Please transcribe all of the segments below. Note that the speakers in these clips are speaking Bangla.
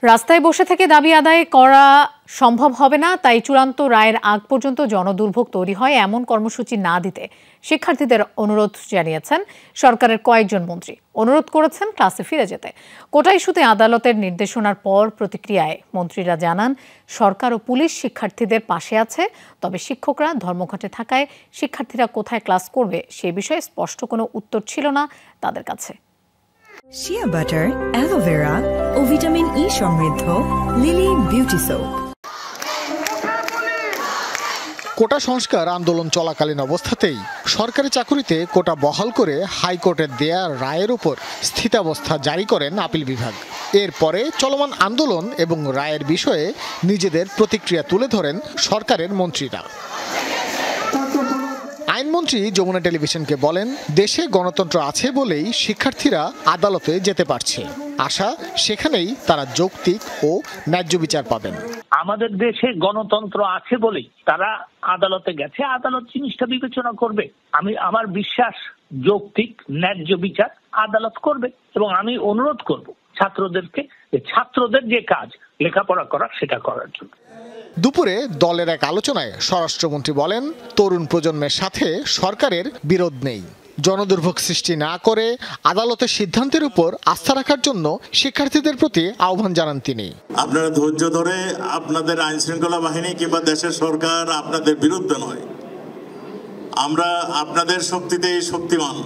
রাস্তায় বসে থেকে দাবি আদায় করা সম্ভব হবে না, তাই চূড়ান্ত রায়ের আগ পর্যন্ত জনদুর্ভোগ তৈরি হয় এমন কর্মসূচি না দিতে শিক্ষার্থীদের অনুরোধ জানিয়েছেন সরকারের কয়েকজন মন্ত্রী। অনুরোধ করেছেন ক্লাসে ফিরে যেতে। কোটা ইস্যুতে আদালতের নির্দেশনার পর প্রতিক্রিয়ায় মন্ত্রীরা জানান, সরকার ও পুলিশ শিক্ষার্থীদের পাশে আছে, তবে শিক্ষকরা ধর্মঘটে থাকায় শিক্ষার্থীরা কোথায় ক্লাস করবে সে বিষয়ে স্পষ্ট কোনো উত্তর ছিল না তাদের কাছে। শিয়া বাটার, অ্যালোভেরা ও ভিটামিন ই সমৃদ্ধ লিলি বিউটি সোপ। কোটা সংস্কার আন্দোলন চলাকালীন অবস্থাতেই সরকারি চাকুরিতে কোটা বহাল করে হাইকোর্টের দেয়া রায়ের উপর স্থিতাবস্থা জারি করেন আপিল বিভাগ। এরপরে চলমান আন্দোলন এবং রায়ের বিষয়ে নিজেদের প্রতিক্রিয়া তুলে ধরেন সরকারের মন্ত্রীরা। আইনমন্ত্রী যমুনা টেলিভিশনকে বলেন, দেশে গণতন্ত্র আছে বলেই শিক্ষার্থীরা আদালতে যেতে পারছে। আশা সেখানেই তারা যৌক্তিক ও ন্যায্য বিচার পাবেন। আমাদের দেশে গণতন্ত্র আছে বলেই তারা আদালতে গেছে, আদালত জিনিসটা বিবেচনা করবে। আমার বিশ্বাস যৌক্তিক ন্যায্য বিচার আদালত করবে এবং আমি অনুরোধ করব ছাত্রদেরকে যে ছাত্রদের যে কাজ লেখাপড়া করা সেটা করার জন্য। দুপুরে দলের এক আলোচনায় স্বরাষ্ট্রমন্ত্রী বলেন, তরুণ প্রজন্মের সাথে সরকারের বিরোধ নেই। জনদুর্ভোগ সৃষ্টি না করে আদালতের সিদ্ধান্তের উপর আস্থা রাখার জন্য শিক্ষার্থীদের প্রতি আহ্বান জানান তিনি। আপনারা ধৈর্য ধরে, আপনাদের আইন শৃঙ্খলা বাহিনী কিংবা দেশের সরকার আপনাদের বিরুদ্ধে নয়, আমরা আপনাদের শক্তিতেই শক্তিমান।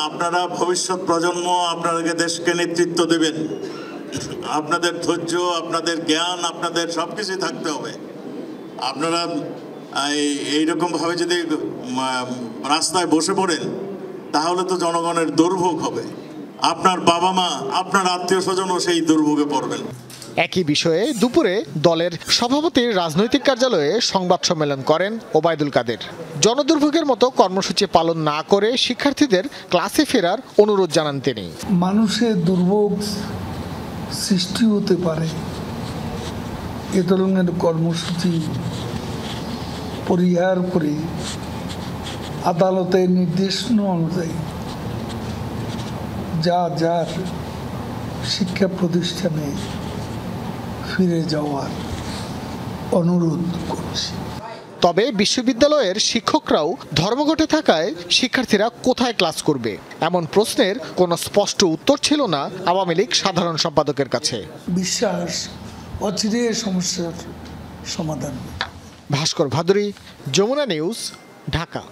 আপনারা ভবিষ্যৎ প্রজন্ম আপনাদেরকে দেশকে নেতৃত্ব দেবেন। আপনাদের ধৈর্য, আপনাদের জ্ঞান, আপনাদের সবকিছু থাকতে হবে। আপনারা এইরকম ভাবে যদি রাস্তায় বসে পড়েন তাহলে তো জনগণের দুর্ভোগ হবে। আপনার বাবা মা, আপনার আত্মীয় স্বজনও সেই দুর্ভোগে পড়বেন। একই বিষয়ে দুপুরে দলের সভাপতির রাজনৈতিক কার্যালয়ে সংবাদ সম্মেলন করেন ওবায়দুল কাদের। জনদুর্ভোগের মতো কর্মসূচি পালন না করে শিক্ষার্থীদের ক্লাসে ফেরার অনুরোধ জানান তিনি। মানুষের দুর্ভোগ সৃষ্টি হতে পারে, এ ধরনের কর্মসূচি পরিহার করে আদালতের নির্দেশনা অনুযায়ী যার শিক্ষা প্রতিষ্ঠানে ফিরে যাওয়ার অনুরোধ করছি। তবে বিশ্ববিদ্যালয়ের শিক্ষকরাও ধর্মঘটে থাকায় শিক্ষার্থীরা কোথায় ক্লাস করবে এমন প্রশ্নের কোনো স্পষ্ট উত্তর ছিল না আওয়ামী লীগ সাধারণ সম্পাদকের কাছে। বিশ্বাস অচিরে সমস্যার সমাধান। ভাস্কর ভাদুরী, যমুনা নিউজ, ঢাকা।